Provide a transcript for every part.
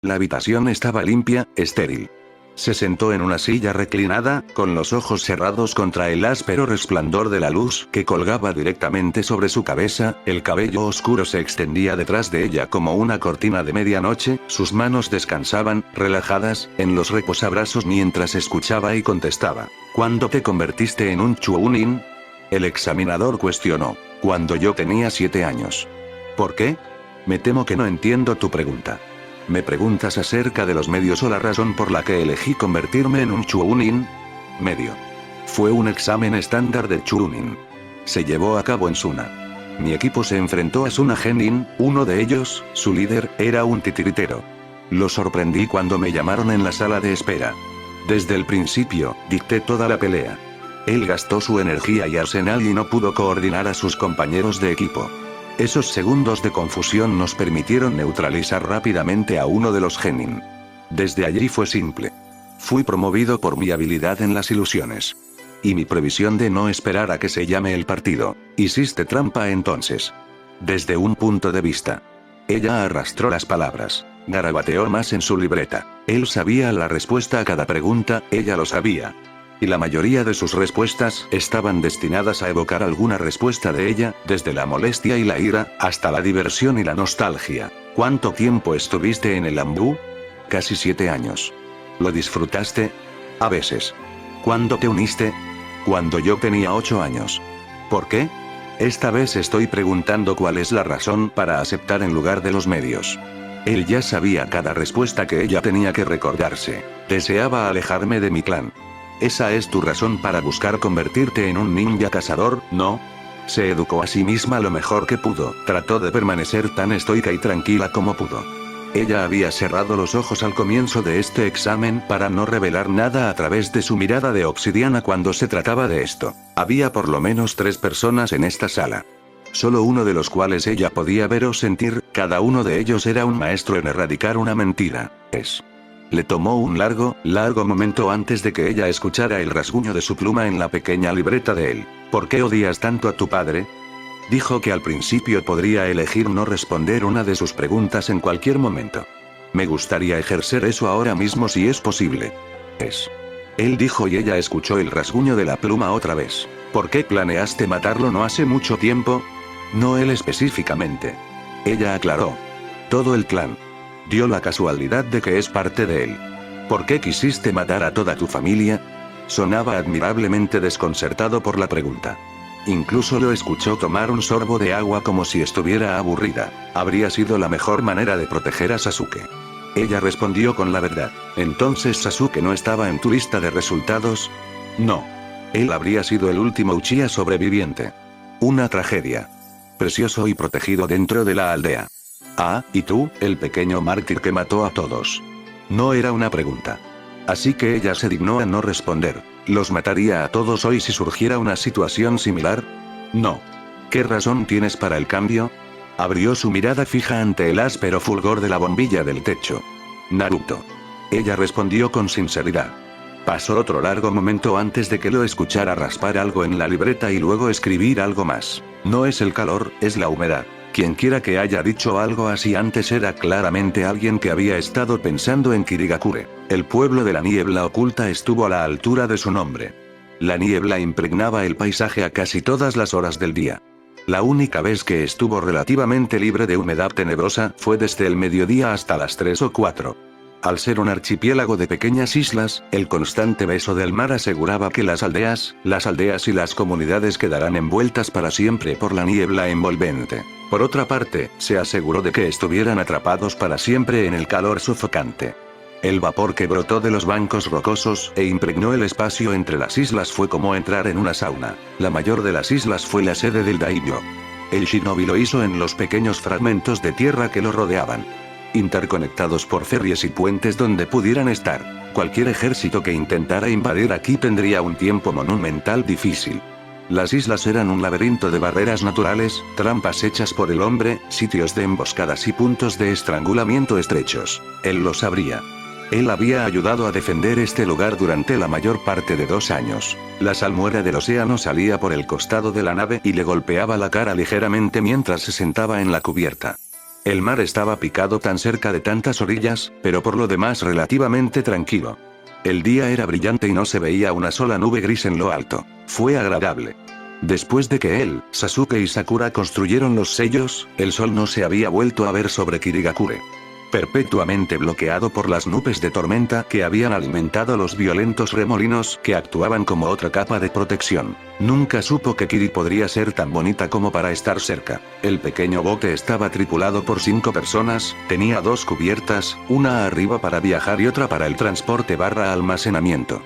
La habitación estaba limpia, estéril. Se sentó en una silla reclinada, con los ojos cerrados contra el áspero resplandor de la luz que colgaba directamente sobre su cabeza, el cabello oscuro se extendía detrás de ella como una cortina de medianoche, sus manos descansaban, relajadas, en los reposabrazos mientras escuchaba y contestaba. ¿Cuándo te convertiste en un chuunin? El examinador cuestionó. Cuando yo tenía 7 años. ¿Por qué? Me temo que no entiendo tu pregunta. ¿Me preguntas acerca de los medios o la razón por la que elegí convertirme en un chuunin? Medio. Fue un examen estándar de chuunin. Se llevó a cabo en Suna. Mi equipo se enfrentó a Suna Genin, uno de ellos, su líder, era un titiritero. Lo sorprendí cuando me llamaron en la sala de espera. Desde el principio, dicté toda la pelea. Él gastó su energía y arsenal y no pudo coordinar a sus compañeros de equipo. Esos segundos de confusión nos permitieron neutralizar rápidamente a uno de los Genin. Desde allí fue simple. Fui promovido por mi habilidad en las ilusiones. Y mi previsión de no esperar a que se llame el partido. Hiciste trampa entonces. Desde un punto de vista. Ella arrastró las palabras. Garabateó más en su libreta. Él sabía la respuesta a cada pregunta, ella lo sabía. Y la mayoría de sus respuestas estaban destinadas a evocar alguna respuesta de ella, desde la molestia y la ira, hasta la diversión y la nostalgia. ¿Cuánto tiempo estuviste en el Ambú? Casi 7 años. ¿Lo disfrutaste? A veces. ¿Cuándo te uniste? Cuando yo tenía 8 años. ¿Por qué? Esta vez estoy preguntando cuál es la razón para aceptar en lugar de los medios. Él ya sabía cada respuesta que ella tenía que recordarse. Deseaba alejarme de mi clan. ¿Esa es tu razón para buscar convertirte en un ninja cazador, no? Se educó a sí misma lo mejor que pudo, trató de permanecer tan estoica y tranquila como pudo. Ella había cerrado los ojos al comienzo de este examen para no revelar nada a través de su mirada de obsidiana cuando se trataba de esto. Había por lo menos 3 personas en esta sala. Solo uno de los cuales ella podía ver o sentir, cada uno de ellos era un maestro en erradicar una mentira. Le tomó un largo momento antes de que ella escuchara el rasguño de su pluma en la pequeña libreta de él. ¿Por qué odias tanto a tu padre? Dijo que al principio podría elegir no responder una de sus preguntas en cualquier momento. Me gustaría ejercer eso ahora mismo si es posible. Él dijo y ella escuchó el rasguño de la pluma otra vez. ¿Por qué planeaste matarlo no hace mucho tiempo? No él específicamente. Ella aclaró. Todo el clan. Dio la casualidad de que es parte de él. ¿Por qué quisiste matar a toda tu familia? Sonaba admirablemente desconcertado por la pregunta. Incluso lo escuchó tomar un sorbo de agua como si estuviera aburrida. Habría sido la mejor manera de proteger a Sasuke. Ella respondió con la verdad. ¿Entonces Sasuke no estaba en tu lista de resultados? No. Él habría sido el último Uchiha sobreviviente. Una tragedia. Precioso y protegido dentro de la aldea. Ah, ¿y tú, el pequeño mártir que mató a todos? No era una pregunta. Así que ella se dignó a no responder. ¿Los mataría a todos hoy si surgiera una situación similar? No. ¿Qué razón tienes para el cambio? Abrió su mirada fija ante el áspero fulgor de la bombilla del techo. Naruto. Ella respondió con sinceridad. Pasó otro largo momento antes de que lo escuchara raspar algo en la libreta y luego escribir algo más. No es el calor, es la humedad. Quienquiera que haya dicho algo así antes era claramente alguien que había estado pensando en Kirigakure. El pueblo de la niebla oculta estuvo a la altura de su nombre. La niebla impregnaba el paisaje a casi todas las horas del día. La única vez que estuvo relativamente libre de humedad tenebrosa fue desde el mediodía hasta las 3 o 4. Al ser un archipiélago de pequeñas islas, el constante beso del mar aseguraba que las aldeas y las comunidades quedarán envueltas para siempre por la niebla envolvente. Por otra parte, se aseguró de que estuvieran atrapados para siempre en el calor sofocante. El vapor que brotó de los bancos rocosos e impregnó el espacio entre las islas fue como entrar en una sauna. La mayor de las islas fue la sede del daimyo. El shinobi lo hizo en los pequeños fragmentos de tierra que lo rodeaban. Interconectados por ferries y puentes donde pudieran estar. Cualquier ejército que intentara invadir aquí tendría un tiempo monumental difícil. Las islas eran un laberinto de barreras naturales, trampas hechas por el hombre, sitios de emboscadas y puntos de estrangulamiento estrechos. Él lo sabría. Él había ayudado a defender este lugar durante la mayor parte de 2 años. La salmuera del océano salía por el costado de la nave y le golpeaba la cara ligeramente mientras se sentaba en la cubierta. El mar estaba picado tan cerca de tantas orillas, pero por lo demás relativamente tranquilo. El día era brillante y no se veía una sola nube gris en lo alto. Fue agradable. Después de que él, Sasuke y Sakura construyeron los sellos, el sol no se había vuelto a ver sobre Kirigakure. Perpetuamente bloqueado por las nubes de tormenta que habían alimentado los violentos remolinos que actuaban como otra capa de protección. Nunca supo que Kiri podría ser tan bonita como para estar cerca. El pequeño bote estaba tripulado por 5 personas, tenía 2 cubiertas, una arriba para viajar y otra para el transporte / almacenamiento.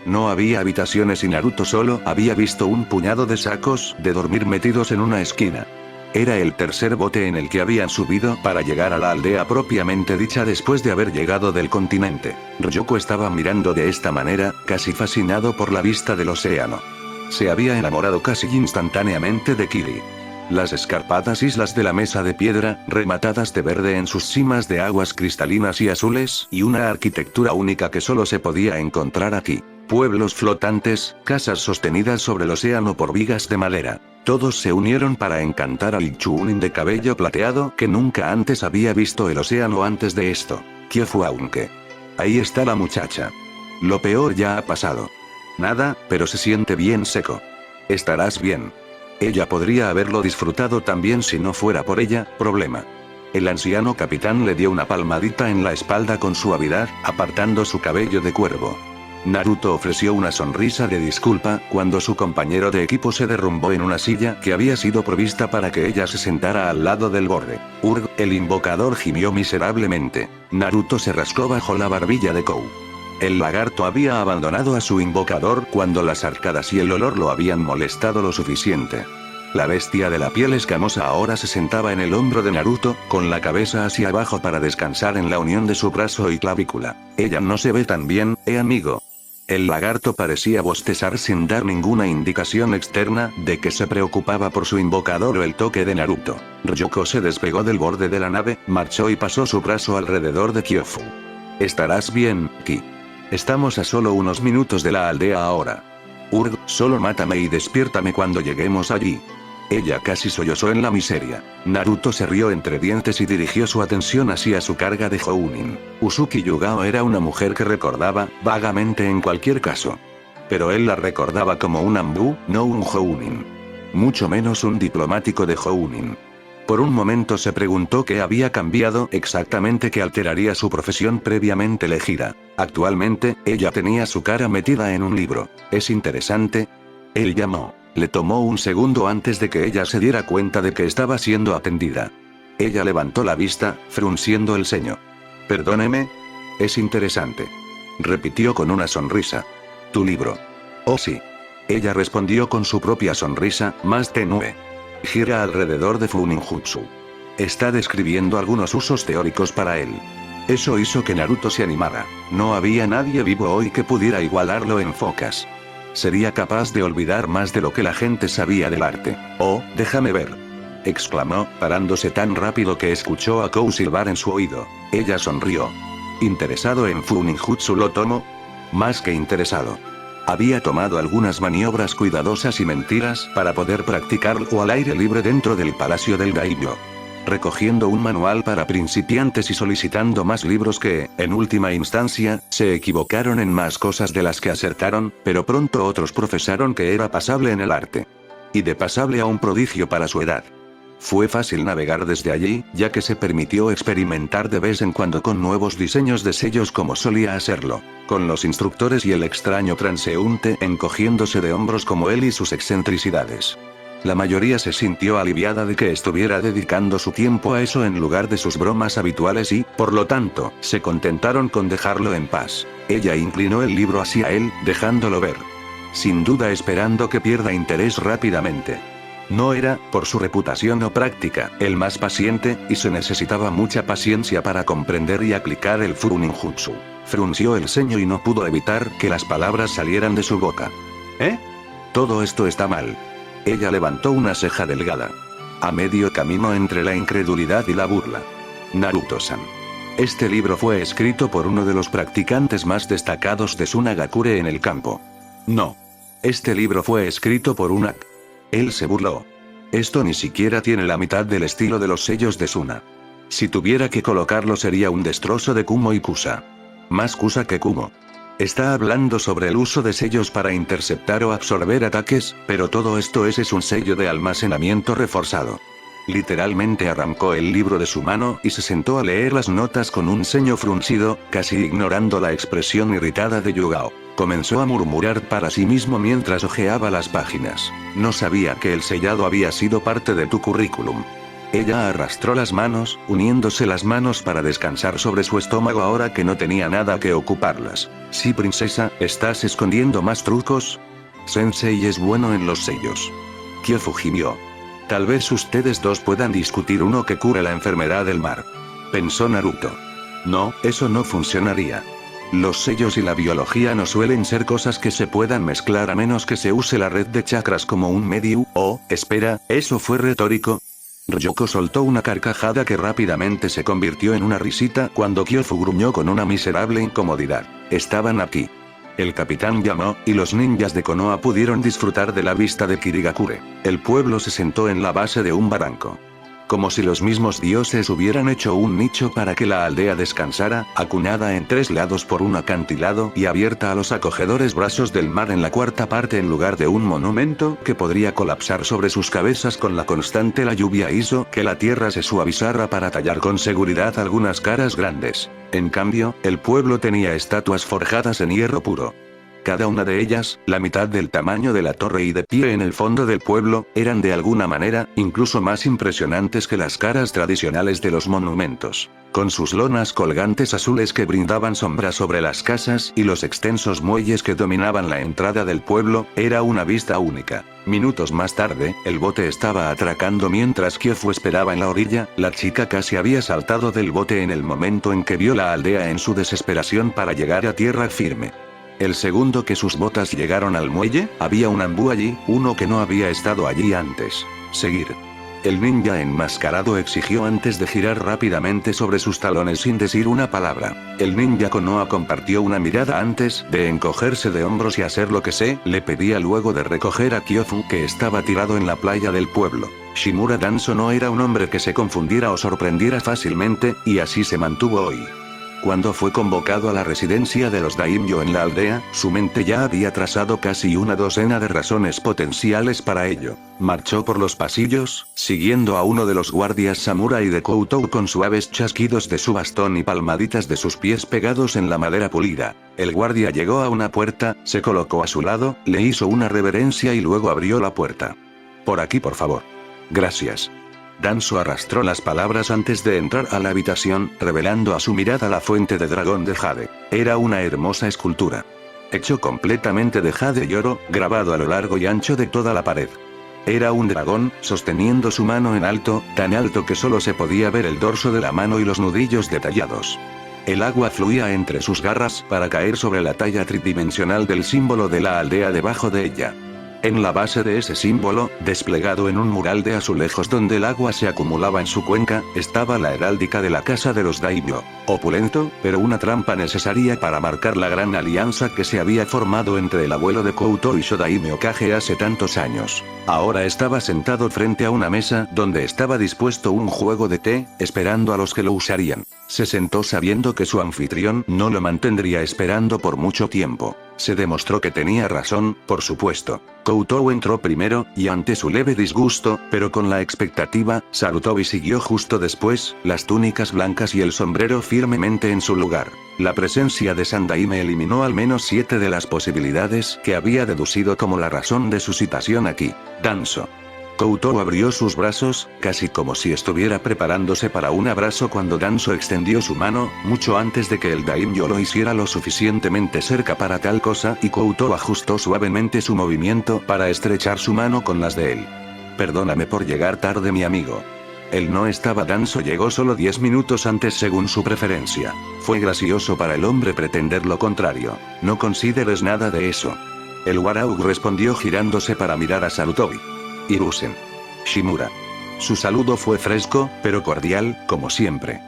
No había habitaciones y Naruto solo había visto un puñado de sacos de dormir metidos en una esquina. Era el tercer bote en el que habían subido para llegar a la aldea propiamente dicha después de haber llegado del continente. Ryoko estaba mirando de esta manera, casi fascinado por la vista del océano. Se había enamorado casi instantáneamente de Kiri. Las escarpadas islas de la mesa de piedra, rematadas de verde en sus cimas de aguas cristalinas y azules, y una arquitectura única que solo se podía encontrar aquí. Pueblos flotantes, casas sostenidas sobre el océano por vigas de madera. Todos se unieron para encantar al Chunin de cabello plateado que nunca antes había visto el océano antes de esto. Kyofu aunque. Ahí está la muchacha. Lo peor ya ha pasado. Nada, pero se siente bien seco. Estarás bien. Ella podría haberlo disfrutado también si no fuera por ella, problema. El anciano capitán le dio una palmadita en la espalda con suavidad, apartando su cabello de cuervo. Naruto ofreció una sonrisa de disculpa cuando su compañero de equipo se derrumbó en una silla que había sido provista para que ella se sentara al lado del borde. Urg, el invocador gimió miserablemente. Naruto se rascó bajo la barbilla de Kou. El lagarto había abandonado a su invocador cuando las arcadas y el olor lo habían molestado lo suficiente. La bestia de la piel escamosa ahora se sentaba en el hombro de Naruto, con la cabeza hacia abajo para descansar en la unión de su brazo y clavícula. Ella no se ve tan bien, amigo. El lagarto parecía bostezar sin dar ninguna indicación externa de que se preocupaba por su invocador o el toque de Naruto. Ryoko se despegó del borde de la nave, marchó y pasó su brazo alrededor de Kyofu. Estarás bien, Ki. Estamos a solo unos minutos de la aldea ahora. Urg, solo mátame y despiértame cuando lleguemos allí. Ella casi sollozó en la miseria. Naruto se rió entre dientes y dirigió su atención hacia su carga de Jounin. Uzuki Yugao era una mujer que recordaba, vagamente en cualquier caso. Pero él la recordaba como un Anbu, no un Jounin. Mucho menos un diplomático de Jounin. Por un momento se preguntó qué había cambiado exactamente que alteraría su profesión previamente elegida. Actualmente, ella tenía su cara metida en un libro. ¿Es interesante? Él llamó. Le tomó un segundo antes de que ella se diera cuenta de que estaba siendo atendida. Ella levantó la vista, frunciendo el ceño. Perdóneme. Es interesante. Repitió con una sonrisa. Tu libro. Oh sí. Ella respondió con su propia sonrisa, más tenue. Gira alrededor de Funinjutsu. Está describiendo algunos usos teóricos para él. Eso hizo que Naruto se animara. No había nadie vivo hoy que pudiera igualarlo en focas. Sería capaz de olvidar más de lo que la gente sabía del arte. Oh, déjame ver. Exclamó, parándose tan rápido que escuchó a Kou silbar en su oído. Ella sonrió. ¿Interesado en Funinjutsu lo tomo? Más que interesado. Había tomado algunas maniobras cuidadosas y mentiras para poder practicarlo al aire libre dentro del palacio del Daimyo. Recogiendo un manual para principiantes y solicitando más libros que, en última instancia, se equivocaron en más cosas de las que acertaron, pero pronto otros profesaron que era pasable en el arte. Y de pasable a un prodigio para su edad. Fue fácil navegar desde allí, ya que se permitió experimentar de vez en cuando con nuevos diseños de sellos como solía hacerlo, con los instructores y el extraño transeúnte encogiéndose de hombros como él y sus excentricidades. La mayoría se sintió aliviada de que estuviera dedicando su tiempo a eso en lugar de sus bromas habituales y, por lo tanto, se contentaron con dejarlo en paz. Ella inclinó el libro hacia él, dejándolo ver. Sin duda esperando que pierda interés rápidamente. No era, por su reputación o práctica, el más paciente, y se necesitaba mucha paciencia para comprender y aplicar el Funinjutsu. Frunció el ceño y no pudo evitar que las palabras salieran de su boca. ¿Eh? Todo esto está mal. Ella levantó una ceja delgada. A medio camino entre la incredulidad y la burla. Naruto-san. Este libro fue escrito por uno de los practicantes más destacados de Tsunagakure en el campo. No. Este libro fue escrito por una... Él se burló. Esto ni siquiera tiene la mitad del estilo de los sellos de Suna. Si tuviera que colocarlo sería un destrozo de Kumo y Kusa. Más Kusa que Kumo. Está hablando sobre el uso de sellos para interceptar o absorber ataques, pero todo esto es un sello de almacenamiento reforzado. Literalmente arrancó el libro de su mano y se sentó a leer las notas con un ceño fruncido, casi ignorando la expresión irritada de Yugao. Comenzó a murmurar para sí mismo mientras hojeaba las páginas. No sabía que el sellado había sido parte de tu currículum. Ella arrastró las manos, uniéndose las manos para descansar sobre su estómago ahora que no tenía nada que ocuparlas. Sí, princesa, ¿estás escondiendo más trucos? Sensei es bueno en los sellos. Kyofu gimió. Tal vez ustedes dos puedan discutir uno que cure la enfermedad del mar. Pensó Naruto. No, eso no funcionaría. Los sellos y la biología no suelen ser cosas que se puedan mezclar a menos que se use la red de chakras como un medio. Oh, espera, ¿eso fue retórico? Ryoko soltó una carcajada que rápidamente se convirtió en una risita cuando Kyofu gruñó con una miserable incomodidad. Estaban aquí. El capitán llamó, y los ninjas de Konoha pudieron disfrutar de la vista de Kirigakure. El pueblo se sentó en la base de un barranco. Como si los mismos dioses hubieran hecho un nicho para que la aldea descansara, acuñada en 3 lados por un acantilado y abierta a los acogedores brazos del mar en la cuarta parte en lugar de un monumento que podría colapsar sobre sus cabezas con la constante la lluvia hizo que la tierra se suavizara para tallar con seguridad algunas caras grandes. En cambio, el pueblo tenía estatuas forjadas en hierro puro. Cada una de ellas, la mitad del tamaño de la torre y de pie en el fondo del pueblo, eran de alguna manera, incluso más impresionantes que las caras tradicionales de los monumentos. Con sus lonas colgantes azules que brindaban sombra sobre las casas y los extensos muelles que dominaban la entrada del pueblo, era una vista única. Minutos más tarde, el bote estaba atracando mientras Kyofu esperaba en la orilla, la chica casi había saltado del bote en el momento en que vio la aldea en su desesperación para llegar a tierra firme. El segundo que sus botas llegaron al muelle, había un ambú allí, uno que no había estado allí antes. Seguir. El ninja enmascarado exigió antes de girar rápidamente sobre sus talones sin decir una palabra. El ninja Konoha compartió una mirada antes de encogerse de hombros y hacer lo que le pedía luego de recoger a Kyofu que estaba tirado en la playa del pueblo. Shimura Danzo no era un hombre que se confundiera o sorprendiera fácilmente, y así se mantuvo hoy. Cuando fue convocado a la residencia de los daimyo en la aldea, su mente ya había trazado casi una docena de razones potenciales para ello. Marchó por los pasillos, siguiendo a uno de los guardias samurái de Koutou con suaves chasquidos de su bastón y palmaditas de sus pies pegados en la madera pulida. El guardia llegó a una puerta, se colocó a su lado, le hizo una reverencia y luego abrió la puerta. Por aquí, por favor. Gracias. Danzo arrastró las palabras antes de entrar a la habitación, revelando a su mirada la fuente de dragón de jade. Era una hermosa escultura. Hecho completamente de jade y oro, grabado a lo largo y ancho de toda la pared. Era un dragón, sosteniendo su mano en alto, tan alto que solo se podía ver el dorso de la mano y los nudillos detallados. El agua fluía entre sus garras para caer sobre la talla tridimensional del símbolo de la aldea debajo de ella. En la base de ese símbolo, desplegado en un mural de azulejos donde el agua se acumulaba en su cuenca, estaba la heráldica de la casa de los daimyo. Opulento, pero una trampa necesaria para marcar la gran alianza que se había formado entre el abuelo de Koutou y Shodaime Okage hace tantos años. Ahora estaba sentado frente a una mesa donde estaba dispuesto un juego de té, esperando a los que lo usarían. Se sentó sabiendo que su anfitrión no lo mantendría esperando por mucho tiempo. Se demostró que tenía razón, por supuesto. Koutou entró primero, y ante su leve disgusto, pero con la expectativa, Sarutobi siguió justo después, las túnicas blancas y el sombrero firmemente en su lugar. La presencia de Sandaime eliminó al menos 7 de las posibilidades que había deducido como la razón de su citación aquí. Danzo. Koutou abrió sus brazos, casi como si estuviera preparándose para un abrazo cuando Danzo extendió su mano, mucho antes de que el daimyo lo hiciera lo suficientemente cerca para tal cosa, y Koutou ajustó suavemente su movimiento para estrechar su mano con las de él. Perdóname por llegar tarde, mi amigo. Él no estaba. Danzo llegó solo 10 minutos antes según su preferencia. Fue gracioso para el hombre pretender lo contrario. No consideres nada de eso. El Waraug respondió girándose para mirar a Sarutobi. Hiruzen. Shimura. Su saludo fue fresco, pero cordial, como siempre.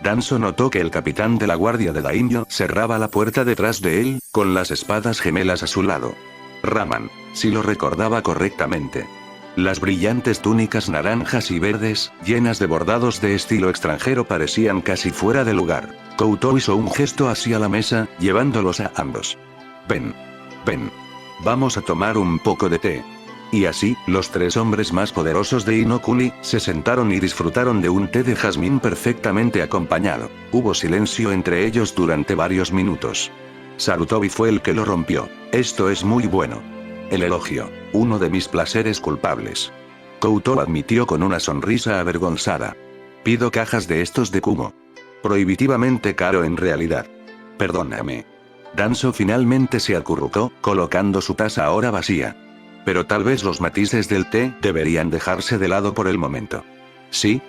Danzo notó que el capitán de la guardia de daimyo cerraba la puerta detrás de él, con las espadas gemelas a su lado. Raman. Si lo recordaba correctamente. Las brillantes túnicas naranjas y verdes, llenas de bordados de estilo extranjero, parecían casi fuera de lugar. Koutou hizo un gesto hacia la mesa, llevándolos a ambos. Ven. Ven. Vamos a tomar un poco de té. Y así, los 3 hombres más poderosos de Inokuni, se sentaron y disfrutaron de un té de jazmín perfectamente acompañado. Hubo silencio entre ellos durante varios minutos. Sarutobi fue el que lo rompió. Esto es muy bueno. El elogio. Uno de mis placeres culpables. Koutou admitió con una sonrisa avergonzada. Pido cajas de estos de Kumo. Prohibitivamente caro en realidad. Perdóname. Danzo finalmente se acurrucó, colocando su taza ahora vacía. Pero tal vez los matices del té deberían dejarse de lado por el momento. Sí,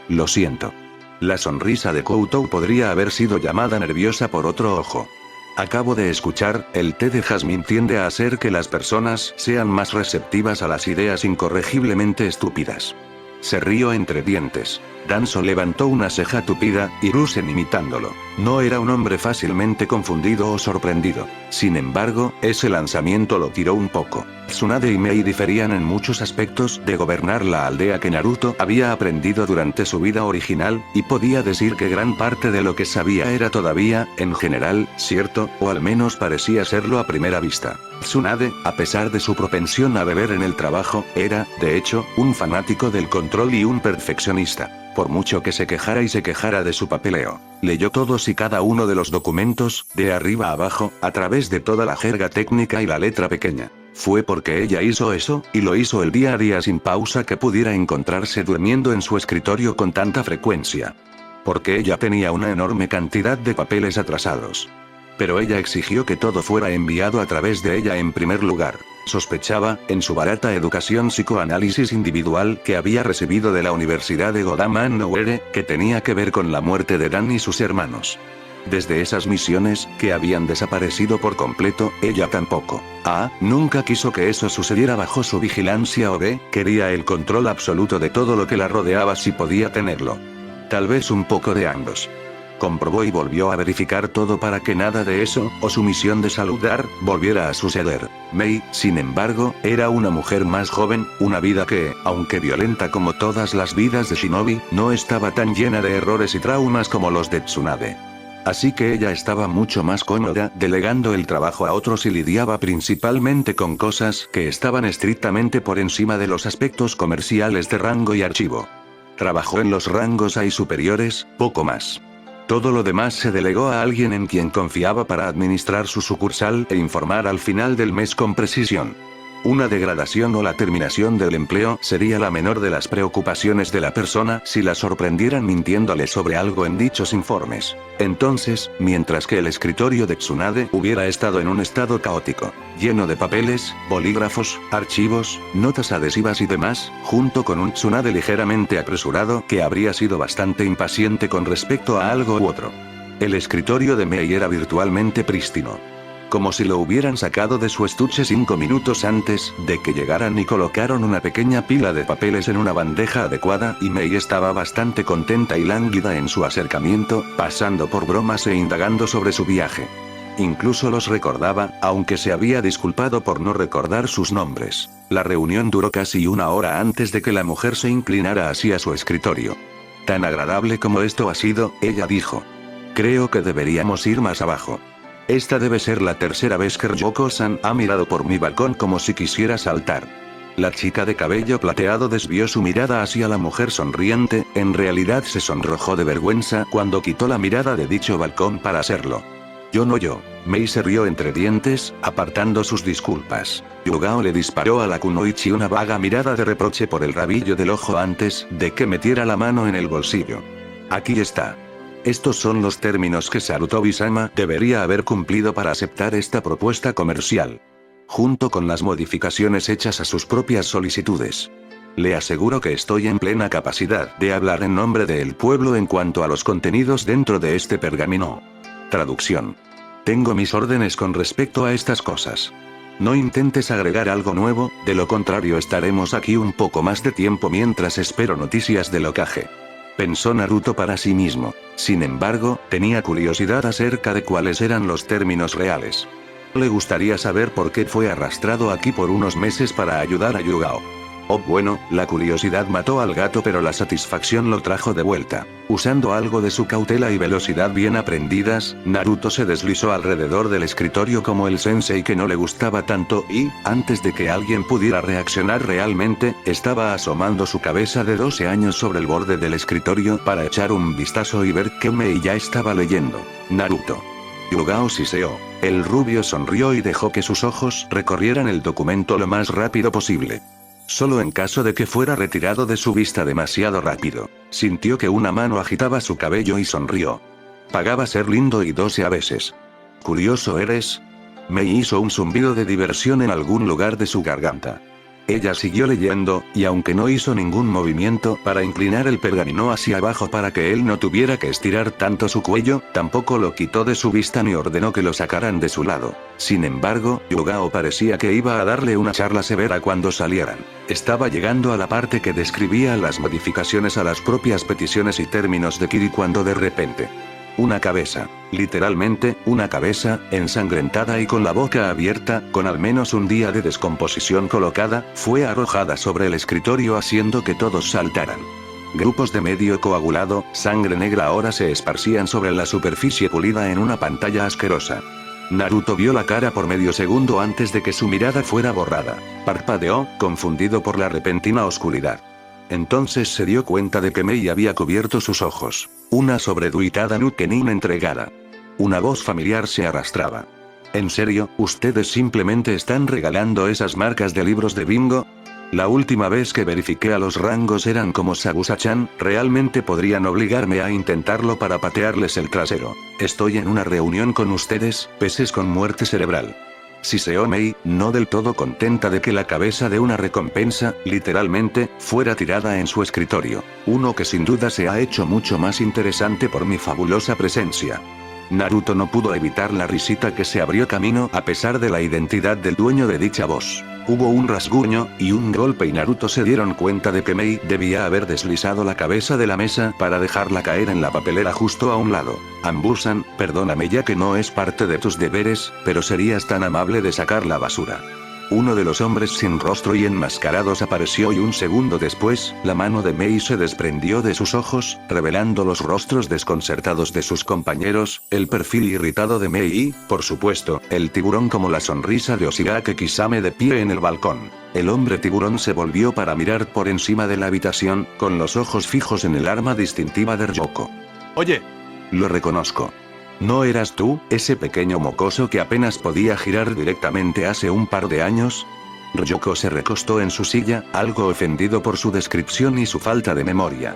lo siento. La sonrisa de Koutou podría haber sido llamada nerviosa por otro ojo. Acabo de escuchar, el té de jazmín tiende a hacer que las personas sean más receptivas a las ideas incorregiblemente estúpidas. Se rió entre dientes. Danzo levantó una ceja tupida, y Rusen imitándolo. No era un hombre fácilmente confundido o sorprendido. Sin embargo, ese lanzamiento lo tiró un poco. Tsunade y Mei diferían en muchos aspectos de gobernar la aldea que Naruto había aprendido durante su vida original, y podía decir que gran parte de lo que sabía era todavía, en general, cierto, o al menos parecía serlo a primera vista. Tsunade, a pesar de su propensión a beber en el trabajo, era, de hecho, un fanático del control y un perfeccionista. Por mucho que se quejara y se quejara de su papeleo, leyó todos y cada uno de los documentos, de arriba a abajo, a través de toda la jerga técnica y la letra pequeña. Fue porque ella hizo eso, y lo hizo el día a día sin pausa, que pudiera encontrarse durmiendo en su escritorio con tanta frecuencia. Porque ella tenía una enorme cantidad de papeles atrasados. Pero ella exigió que todo fuera enviado a través de ella en primer lugar. Sospechaba, en su barata educación psicoanálisis individual que había recibido de la Universidad de Godama no Ere, que tenía que ver con la muerte de Dan y sus hermanos. Desde esas misiones, que habían desaparecido por completo, ella tampoco. A. Nunca quiso que eso sucediera bajo su vigilancia, o B. Quería el control absoluto de todo lo que la rodeaba si podía tenerlo. Tal vez un poco de ambos. Comprobó y volvió a verificar todo para que nada de eso, o su misión de saludar, volviera a suceder. Mei, sin embargo, era una mujer más joven, una vida que, aunque violenta como todas las vidas de Shinobi, no estaba tan llena de errores y traumas como los de Tsunade. Así que ella estaba mucho más cómoda delegando el trabajo a otros y lidiaba principalmente con cosas que estaban estrictamente por encima de los aspectos comerciales de rango y archivo. Trabajó en los rangos A y superiores, poco más. Todo lo demás se delegó a alguien en quien confiaba para administrar su sucursal e informar al final del mes con precisión. Una degradación o la terminación del empleo sería la menor de las preocupaciones de la persona si la sorprendieran mintiéndole sobre algo en dichos informes. Entonces, mientras que el escritorio de Tsunade hubiera estado en un estado caótico, lleno de papeles, bolígrafos, archivos, notas adhesivas y demás, junto con un Tsunade ligeramente apresurado que habría sido bastante impaciente con respecto a algo u otro. El escritorio de Mei era virtualmente prístino. Como si lo hubieran sacado de su estuche 5 minutos antes de que llegaran y colocaron una pequeña pila de papeles en una bandeja adecuada, y Mei estaba bastante contenta y lánguida en su acercamiento, pasando por bromas e indagando sobre su viaje. Incluso los recordaba, aunque se había disculpado por no recordar sus nombres. La reunión duró casi 1 hora antes de que la mujer se inclinara hacia su escritorio. Tan agradable como esto ha sido, ella dijo. Creo que deberíamos ir más abajo. Esta debe ser la tercera vez que Ryoko-san ha mirado por mi balcón como si quisiera saltar. La chica de cabello plateado desvió su mirada hacia la mujer sonriente, en realidad se sonrojó de vergüenza cuando quitó la mirada de dicho balcón para hacerlo. Yo. Mei se rió entre dientes, apartando sus disculpas. Yugao le disparó a la kunoichi una vaga mirada de reproche por el rabillo del ojo antes de que metiera la mano en el bolsillo. Aquí está. Estos son los términos que Sarutobi-sama debería haber cumplido para aceptar esta propuesta comercial. Junto con las modificaciones hechas a sus propias solicitudes. Le aseguro que estoy en plena capacidad de hablar en nombre del pueblo en cuanto a los contenidos dentro de este pergamino. Traducción. Tengo mis órdenes con respecto a estas cosas. No intentes agregar algo nuevo, de lo contrario estaremos aquí un poco más de tiempo mientras espero noticias del Hokage. Pensó Naruto para sí mismo. Sin embargo, tenía curiosidad acerca de cuáles eran los términos reales. Le gustaría saber por qué fue arrastrado aquí por unos meses para ayudar a Yugao. Oh bueno, la curiosidad mató al gato pero la satisfacción lo trajo de vuelta. Usando algo de su cautela y velocidad bien aprendidas, Naruto se deslizó alrededor del escritorio como el sensei que no le gustaba tanto y, antes de que alguien pudiera reaccionar realmente, estaba asomando su cabeza de 12 años sobre el borde del escritorio para echar un vistazo y ver que Mei ya estaba leyendo. Naruto. Yugao siseó. El rubio sonrió y dejó que sus ojos recorrieran el documento lo más rápido posible. Solo en caso de que fuera retirado de su vista demasiado rápido. Sintió que una mano agitaba su cabello y sonrió. Pagaba ser lindo y 12 a veces. ¿Curioso eres? Mei hizo un zumbido de diversión en algún lugar de su garganta. Ella siguió leyendo, y aunque no hizo ningún movimiento para inclinar el pergamino hacia abajo para que él no tuviera que estirar tanto su cuello, tampoco lo quitó de su vista ni ordenó que lo sacaran de su lado. Sin embargo, Yugao parecía que iba a darle una charla severa cuando salieran. Estaba llegando a la parte que describía las modificaciones a las propias peticiones y términos de Kiri cuando de repente... Una cabeza, literalmente, una cabeza, ensangrentada y con la boca abierta, con al menos un día de descomposición colocada, fue arrojada sobre el escritorio haciendo que todos saltaran. Grupos de medio coagulado, sangre negra ahora se esparcían sobre la superficie pulida en una pantalla asquerosa. Naruto vio la cara por medio segundo antes de que su mirada fuera borrada. Parpadeó, confundido por la repentina oscuridad. Entonces se dio cuenta de que Mei había cubierto sus ojos. Una sobreduitada Nukenin entregada. Una voz familiar se arrastraba. ¿En serio, ustedes simplemente están regalando esas marcas de libros de bingo? La última vez que verifiqué a los rangos eran como Sabusa-chan, realmente podrían obligarme a intentarlo para patearles el trasero. Estoy en una reunión con ustedes, peces con muerte cerebral. Siseó Mei, no del todo contenta de que la cabeza de una recompensa, literalmente, fuera tirada en su escritorio. Uno que sin duda se ha hecho mucho más interesante por mi fabulosa presencia. Naruto no pudo evitar la risita que se abrió camino a pesar de la identidad del dueño de dicha voz. Hubo un rasguño, y un golpe y Naruto se dieron cuenta de que Mei debía haber deslizado la cabeza de la mesa para dejarla caer en la papelera justo a un lado. Ambusan, perdóname ya que no es parte de tus deberes, pero serías tan amable de sacar la basura. Uno de los hombres sin rostro y enmascarados apareció y un segundo después, la mano de Mei se desprendió de sus ojos, revelando los rostros desconcertados de sus compañeros, el perfil irritado de Mei y, por supuesto, el tiburón como la sonrisa de Oshigaki Kisame de pie en el balcón. El hombre tiburón se volvió para mirar por encima de la habitación, con los ojos fijos en el arma distintiva de Ryoko. Oye. Lo reconozco. ¿No eras tú, ese pequeño mocoso que apenas podía girar directamente hace un par de años? Ryoko se recostó en su silla, algo ofendido por su descripción y su falta de memoria.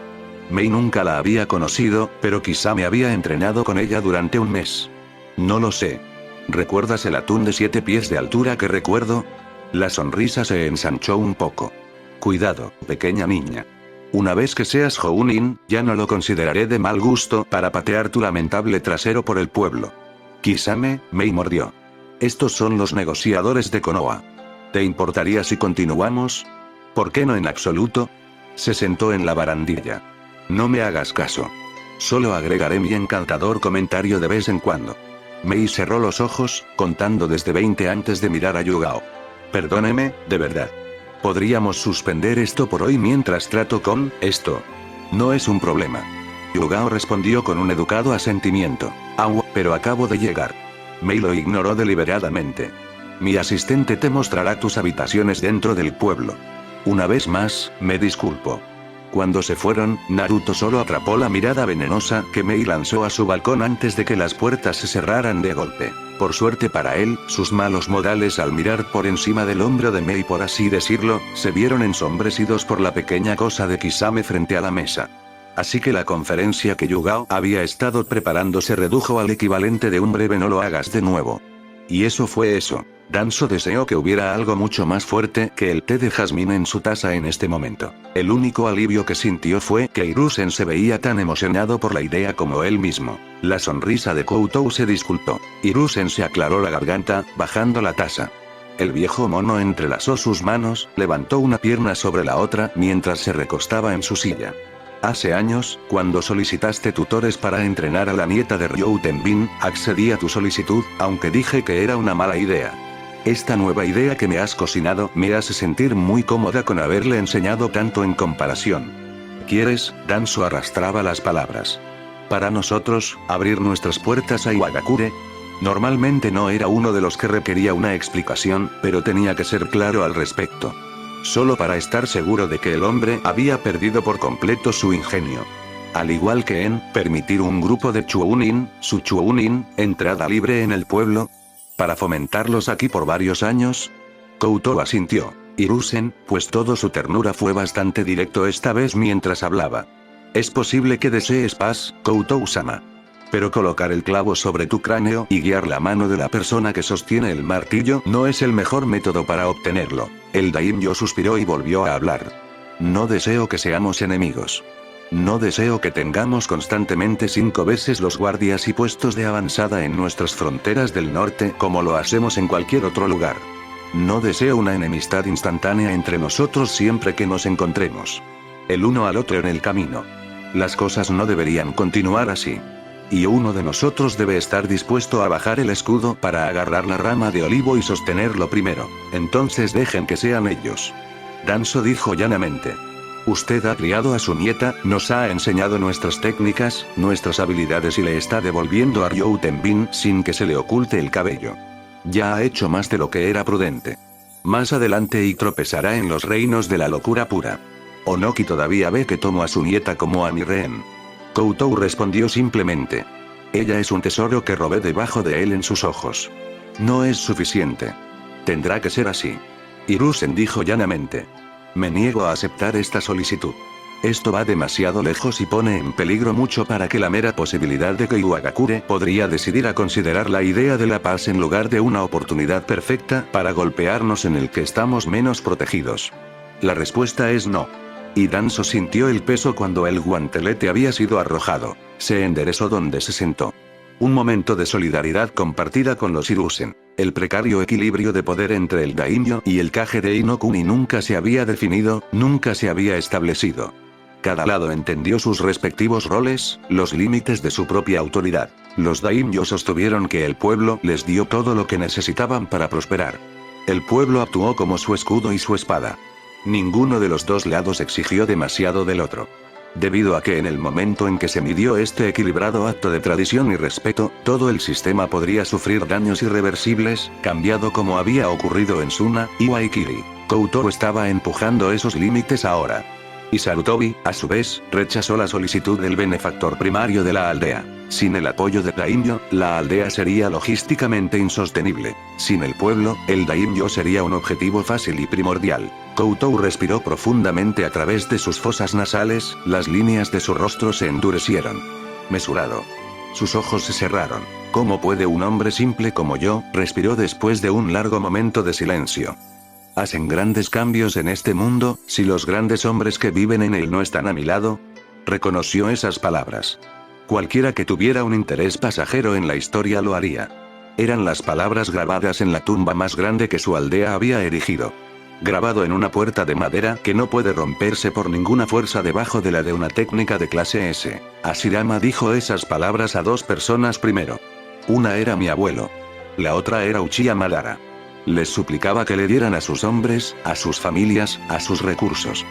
Mei nunca la había conocido, pero quizá me había entrenado con ella durante un mes. No lo sé. ¿Recuerdas el atún de 7 pies de altura que recuerdo? La sonrisa se ensanchó un poco. Cuidado, pequeña niña. Una vez que seas Jounin, ya no lo consideraré de mal gusto para patear tu lamentable trasero por el pueblo. Kisame, Mei mordió. Estos son los negociadores de Konoha. ¿Te importaría si continuamos? ¿Por qué no en absoluto? Se sentó en la barandilla. No me hagas caso. Solo agregaré mi encantador comentario de vez en cuando. Mei cerró los ojos, contando desde 20 antes de mirar a Yugao. Perdóneme, de verdad. ¿Podríamos suspender esto por hoy mientras trato con esto? No es un problema. Yugao respondió con un educado asentimiento. Pero acabo de llegar. Mei lo ignoró deliberadamente. Mi asistente te mostrará tus habitaciones dentro del pueblo. Una vez más, me disculpo. Cuando se fueron, Naruto solo atrapó la mirada venenosa que Mei lanzó a su balcón antes de que las puertas se cerraran de golpe. Por suerte para él, sus malos modales al mirar por encima del hombro de Mei por así decirlo, se vieron ensombrecidos por la pequeña cosa de Kisame frente a la mesa. Así que la conferencia que Yugao había estado preparando se redujo al equivalente de un breve no lo hagas de nuevo. Y eso fue eso. Danzo deseó que hubiera algo mucho más fuerte que el té de jazmín en su taza en este momento. El único alivio que sintió fue que Hiruzen se veía tan emocionado por la idea como él mismo. La sonrisa de Koutou se disculpó. Hiruzen se aclaró la garganta, bajando la taza. El viejo mono entrelazó sus manos, levantó una pierna sobre la otra mientras se recostaba en su silla. Hace años, cuando solicitaste tutores para entrenar a la nieta de Ryou Tenbin, accedí a tu solicitud, aunque dije que era una mala idea. Esta nueva idea que me has cocinado me hace sentir muy cómoda con haberle enseñado tanto en comparación. ¿Quieres? Danzo arrastraba las palabras. Para nosotros, abrir nuestras puertas a Iwagakure. Normalmente no era uno de los que requería una explicación, pero tenía que ser claro al respecto. Solo para estar seguro de que el hombre había perdido por completo su ingenio. Al igual que en permitir un grupo de chuunin, su chuunin, entrada libre en el pueblo. Para fomentarlos aquí por varios años. Koutou asintió. Hiruzen, pues todo su ternura fue bastante directo esta vez mientras hablaba. Es posible que desees paz, Koutou-sama. Pero colocar el clavo sobre tu cráneo y guiar la mano de la persona que sostiene el martillo no es el mejor método para obtenerlo. El daimyo suspiró y volvió a hablar. No deseo que seamos enemigos. No deseo que tengamos constantemente 5 veces los guardias y puestos de avanzada en nuestras fronteras del norte como lo hacemos en cualquier otro lugar. No deseo una enemistad instantánea entre nosotros siempre que nos encontremos. El uno al otro en el camino. Las cosas no deberían continuar así. Y uno de nosotros debe estar dispuesto a bajar el escudo para agarrar la rama de olivo y sostenerlo primero. Entonces dejen que sean ellos. Danzo dijo llanamente. Usted ha criado a su nieta, nos ha enseñado nuestras técnicas, nuestras habilidades y le está devolviendo a Ryou Tenbin sin que se le oculte el cabello. Ya ha hecho más de lo que era prudente. Más adelante y tropezará en los reinos de la locura pura. Onoki todavía ve que tomo a su nieta como a mi rehén. Koutou respondió simplemente. Ella es un tesoro que robé debajo de él en sus ojos. No es suficiente. Tendrá que ser así. Hiruzen dijo llanamente. Me niego a aceptar esta solicitud. Esto va demasiado lejos y pone en peligro mucho para que la mera posibilidad de que Iwagakure podría decidir a considerar la idea de la paz en lugar de una oportunidad perfecta para golpearnos en el que estamos menos protegidos. La respuesta es no. Y Danzo sintió el peso cuando el guantelete había sido arrojado. Se enderezó donde se sentó. Un momento de solidaridad compartida con los Hiruzen. El precario equilibrio de poder entre el daimyo y el Kage de Inokuni nunca se había definido, nunca se había establecido. Cada lado entendió sus respectivos roles, los límites de su propia autoridad. Los daimyo sostuvieron que el pueblo les dio todo lo que necesitaban para prosperar. El pueblo actuó como su escudo y su espada. Ninguno de los dos lados exigió demasiado del otro. Debido a que en el momento en que se midió este equilibrado acto de tradición y respeto, todo el sistema podría sufrir daños irreversibles, cambiado como había ocurrido en Suna y Waikiri. Koutou estaba empujando esos límites ahora. Y Sarutobi, a su vez, rechazó la solicitud del benefactor primario de la aldea. Sin el apoyo del daimyo, la aldea sería logísticamente insostenible. Sin el pueblo, el daimyo sería un objetivo fácil y primordial. Koutou respiró profundamente a través de sus fosas nasales, las líneas de su rostro se endurecieron. Mesurado. Sus ojos se cerraron. ¿Cómo puede un hombre simple como yo? Respiró después de un largo momento de silencio. ¿Hacen grandes cambios en este mundo, si los grandes hombres que viven en él no están a mi lado? Reconoció esas palabras. Cualquiera que tuviera un interés pasajero en la historia lo haría. Eran las palabras grabadas en la tumba más grande que su aldea había erigido. Grabado en una puerta de madera que no puede romperse por ninguna fuerza debajo de la de una técnica de clase S. Hashirama dijo esas palabras a 2 personas primero. Una era mi abuelo. La otra era Uchiha Madara. Les suplicaba que le dieran a sus hombres, a sus familias, a sus recursos.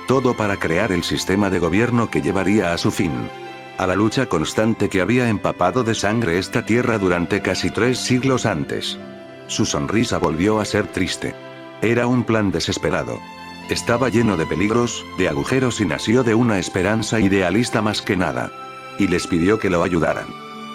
Todo para crear el sistema de gobierno que llevaría a su fin. A la lucha constante que había empapado de sangre esta tierra durante casi 3 siglos antes. Su sonrisa volvió a ser triste. Era un plan desesperado. Estaba lleno de peligros, de agujeros y nació de una esperanza idealista más que nada. Y les pidió que lo ayudaran.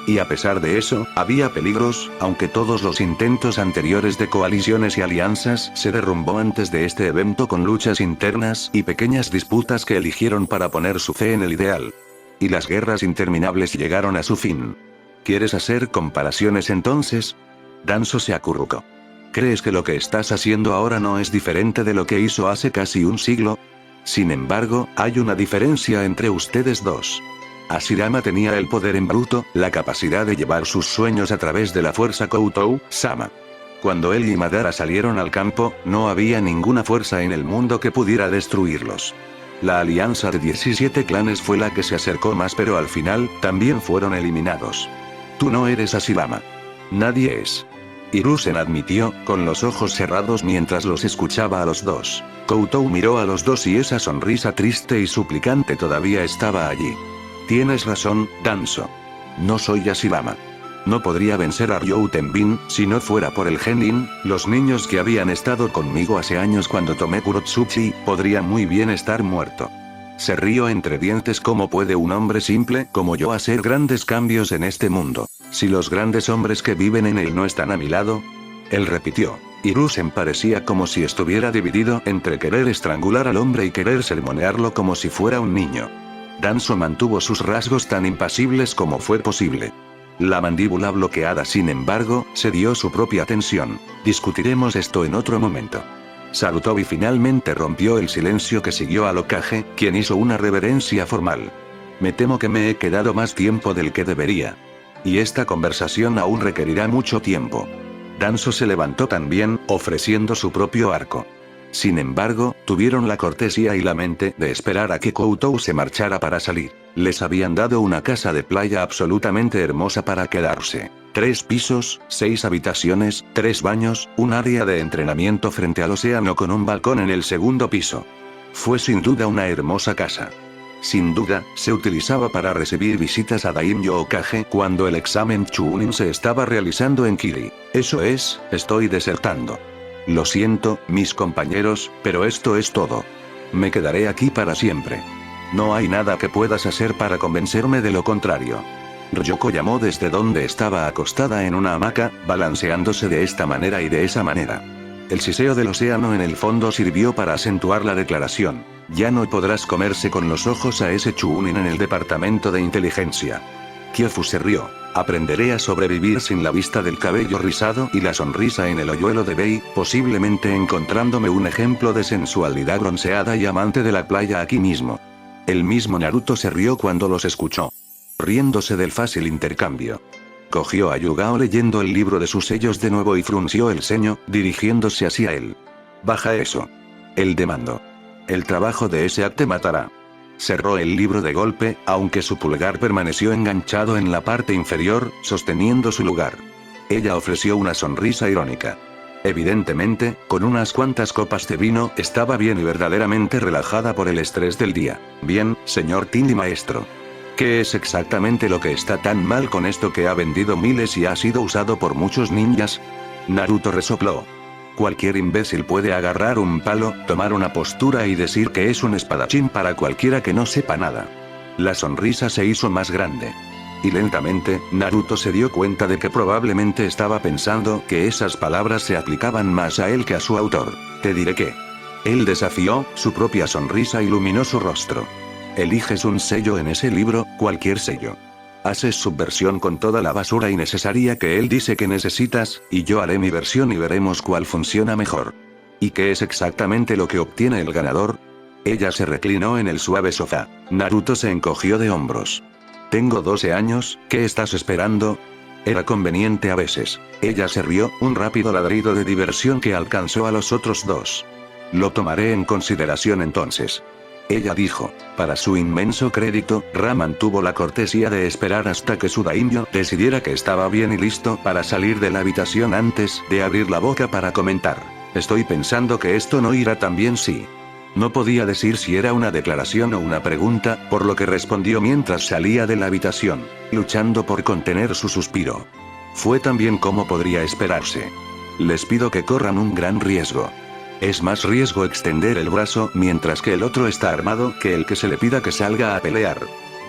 Y a pesar de eso, había peligros, aunque todos los intentos anteriores de coaliciones y alianzas se derrumbó antes de este evento con luchas internas y pequeñas disputas que eligieron para poner su fe en el ideal. Y las guerras interminables llegaron a su fin. ¿Quieres hacer comparaciones entonces? Danzo se acurrucó. ¿Crees que lo que estás haciendo ahora no es diferente de lo que hizo hace casi un siglo? Sin embargo, hay una diferencia entre ustedes dos. Hashirama tenía el poder en bruto, la capacidad de llevar sus sueños a través de la fuerza Koutou-sama. Cuando él y Madara salieron al campo, no había ninguna fuerza en el mundo que pudiera destruirlos. La alianza de 17 clanes fue la que se acercó más, pero al final, también fueron eliminados. Tú no eres Hashirama. Nadie es. Hiruzen admitió, con los ojos cerrados mientras los escuchaba a los dos. Koutou miró a los dos y esa sonrisa triste y suplicante todavía estaba allí. Tienes razón, Danzo. No soy Yashirama. No podría vencer a Ryou Tenbin, si no fuera por el Genin. Los niños que habían estado conmigo hace años cuando tomé Kurotsuchi, podrían muy bien estar muerto. Se rió entre dientes. ¿Cómo puede un hombre simple como yo hacer grandes cambios en este mundo? Si los grandes hombres que viven en él no están a mi lado. Él repitió. Hiruzen parecía como si estuviera dividido entre querer estrangular al hombre y querer sermonearlo como si fuera un niño. Danzo mantuvo sus rasgos tan impasibles como fue posible. La mandíbula bloqueada, sin embargo, se dio su propia tensión. Discutiremos esto en otro momento. Sarutobi finalmente rompió el silencio que siguió al Hokage, quien hizo una reverencia formal. Me temo que me he quedado más tiempo del que debería. Y esta conversación aún requerirá mucho tiempo. Danzo se levantó también, ofreciendo su propio arco. Sin embargo, tuvieron la cortesía y la mente de esperar a que Koutou se marchara para salir. Les habían dado una casa de playa absolutamente hermosa para quedarse. 3 pisos, 6 habitaciones, 3 baños, un área de entrenamiento frente al océano con un balcón en el segundo piso. Fue sin duda una hermosa casa. Sin duda, se utilizaba para recibir visitas a Daimyo Hokage cuando el examen Chunin se estaba realizando en Kiri. Eso es, estoy desertando. Lo siento, mis compañeros, pero esto es todo. Me quedaré aquí para siempre. No hay nada que puedas hacer para convencerme de lo contrario. Ryoko llamó desde donde estaba acostada en una hamaca, balanceándose de esta manera y de esa manera. El siseo del océano en el fondo sirvió para acentuar la declaración. Ya no podrás comerse con los ojos a ese Chunin en el departamento de inteligencia. Kyofu se rió. Aprenderé a sobrevivir sin la vista del cabello rizado y la sonrisa en el hoyuelo de Bei, posiblemente encontrándome un ejemplo de sensualidad bronceada y amante de la playa aquí mismo. El mismo Naruto se rió cuando los escuchó. Riéndose del fácil intercambio. Cogió a Yugao leyendo el libro de sus sellos de nuevo y frunció el ceño, dirigiéndose hacia él. Baja eso. Él demandó. El trabajo de ese te matará. Cerró el libro de golpe, aunque su pulgar permaneció enganchado en la parte inferior, sosteniendo su lugar. Ella ofreció una sonrisa irónica. Evidentemente, con unas cuantas copas de vino, estaba bien y verdaderamente relajada por el estrés del día. Bien, señor Tin y maestro. ¿Qué es exactamente lo que está tan mal con esto que ha vendido miles y ha sido usado por muchos ninjas? Naruto resopló. Cualquier imbécil puede agarrar un palo, tomar una postura y decir que es un espadachín para cualquiera que no sepa nada. La sonrisa se hizo más grande. Y lentamente, Naruto se dio cuenta de que probablemente estaba pensando que esas palabras se aplicaban más a él que a su autor. Te diré que. Él desafió, su propia sonrisa iluminó su rostro. Eliges un sello en ese libro, cualquier sello. Haces su versión con toda la basura innecesaria que él dice que necesitas, y yo haré mi versión y veremos cuál funciona mejor. ¿Y qué es exactamente lo que obtiene el ganador? Ella se reclinó en el suave sofá. Naruto se encogió de hombros. Tengo 12 años, ¿qué estás esperando? Era conveniente a veces. Ella se rió, un rápido ladrido de diversión que alcanzó a los otros dos. Lo tomaré en consideración entonces. Ella dijo. Para su inmenso crédito, Ra mantuvo la cortesía de esperar hasta que su daimyo decidiera que estaba bien y listo para salir de la habitación antes de abrir la boca para comentar. Estoy pensando que esto no irá tan bien si... No podía decir si era una declaración o una pregunta, por lo que respondió mientras salía de la habitación, luchando por contener su suspiro. Fue tan bien como podría esperarse. Les pido que corran un gran riesgo. Es más riesgo extender el brazo mientras que el otro está armado que el que se le pida que salga a pelear.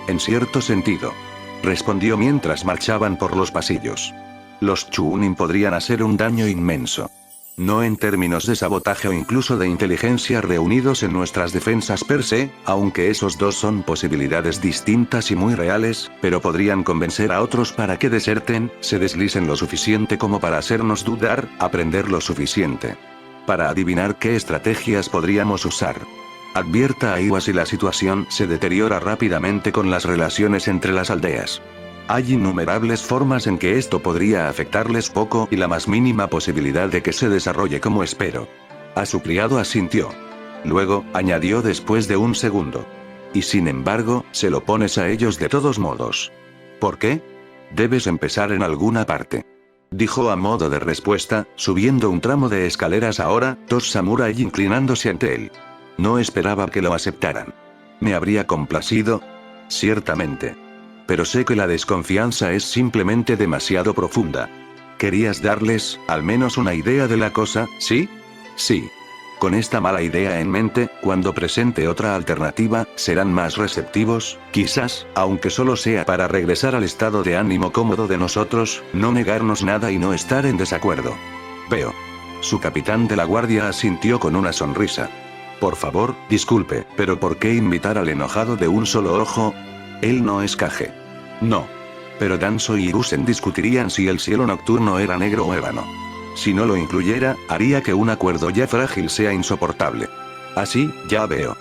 En cierto sentido. Respondió mientras marchaban por los pasillos. Los Chunin podrían hacer un daño inmenso. No en términos de sabotaje o incluso de inteligencia reunidos en nuestras defensas per se, aunque esos dos son posibilidades distintas y muy reales, pero podrían convencer a otros para que deserten, se deslicen lo suficiente como para hacernos dudar, aprender lo suficiente. Para adivinar qué estrategias podríamos usar. Advierta a Iwa si la situación se deteriora rápidamente con las relaciones entre las aldeas. Hay innumerables formas en que esto podría afectarles poco y la más mínima posibilidad de que se desarrolle como espero. A su criado asintió. Luego, añadió después de un segundo. Y sin embargo, se lo pones a ellos de todos modos. ¿Por qué? Debes empezar en alguna parte. dijo a modo de respuesta, subiendo un tramo de escaleras ahora, dos samuráis inclinándose ante él. No esperaba que lo aceptaran. ¿Me habría complacido? Ciertamente. Pero sé que la desconfianza es simplemente demasiado profunda. ¿Querías darles, al menos una idea de la cosa, sí? Sí. Con esta mala idea en mente, cuando presente otra alternativa, serán más receptivos, quizás, aunque solo sea para regresar al estado de ánimo cómodo de nosotros, no negarnos nada y no estar en desacuerdo. Veo. Su capitán de la guardia asintió con una sonrisa. Por favor, disculpe, pero ¿por qué invitar al enojado de un solo ojo? Él no es Kage. No. Pero Danzo y Hiruzen discutirían si el cielo nocturno era negro o ébano. Si no lo incluyera, haría que un acuerdo ya frágil sea insoportable. Así, ya veo.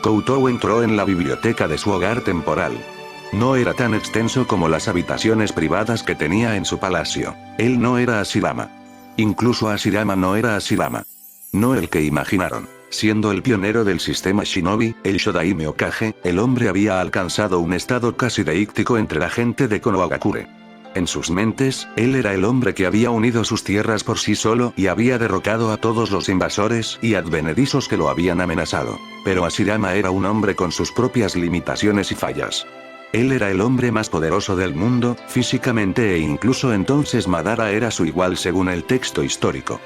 Koutou entró en la biblioteca de su hogar temporal. No era tan extenso como las habitaciones privadas que tenía en su palacio. Él no era Hashirama. Incluso Hashirama no era Hashirama. No el que imaginaron. Siendo el pionero del sistema Shinobi, el Shodaime Okage, el hombre había alcanzado un estado casi deíctico entre la gente de Konohagakure. En sus mentes, él era el hombre que había unido sus tierras por sí solo y había derrocado a todos los invasores y advenedizos que lo habían amenazado. Pero Hashirama era un hombre con sus propias limitaciones y fallas. Él era el hombre más poderoso del mundo, físicamente, e incluso entonces Madara era su igual según el texto histórico.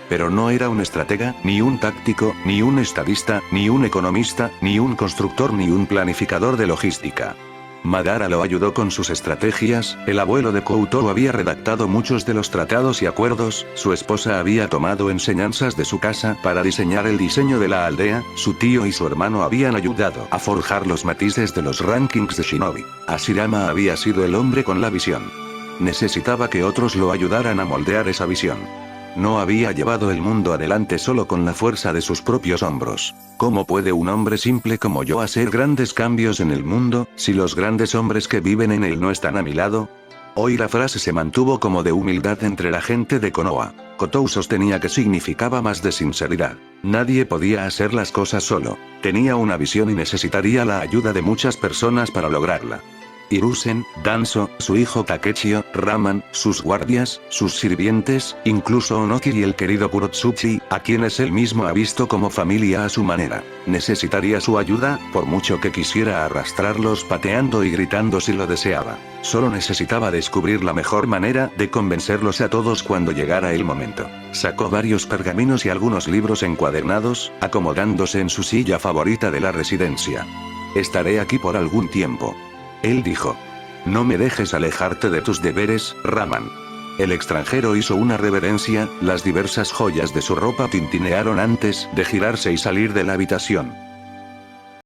Pero no era un estratega, ni un táctico, ni un estadista, ni un economista, ni un constructor, ni un planificador de logística. Madara lo ayudó con sus estrategias, el abuelo de Koutou había redactado muchos de los tratados y acuerdos, su esposa había tomado enseñanzas de su casa para diseñar el diseño de la aldea, su tío y su hermano habían ayudado a forjar los matices de los rankings de Shinobi. Hashirama había sido el hombre con la visión. Necesitaba que otros lo ayudaran a moldear esa visión. No había llevado el mundo adelante solo con la fuerza de sus propios hombros. ¿Cómo puede un hombre simple como yo hacer grandes cambios en el mundo, si los grandes hombres que viven en él no están a mi lado? Hoy la frase se mantuvo como de humildad entre la gente de Konoha. Koutou sostenía que significaba más de sinceridad. Nadie podía hacer las cosas solo. Tenía una visión y necesitaría la ayuda de muchas personas para lograrla. Hiruzen, Danzo, su hijo Takechio, Raman, sus guardias, sus sirvientes, incluso Onoki y el querido Kurotsuchi, a quienes él mismo ha visto como familia a su manera. Necesitaría su ayuda, por mucho que quisiera arrastrarlos pateando y gritando si lo deseaba. Solo necesitaba descubrir la mejor manera de convencerlos a todos cuando llegara el momento. Sacó varios pergaminos y algunos libros encuadernados, acomodándose en su silla favorita de la residencia. Estaré aquí por algún tiempo. Él dijo. No me dejes alejarte de tus deberes, Raman. El extranjero hizo una reverencia, las diversas joyas de su ropa tintinearon antes de girarse y salir de la habitación.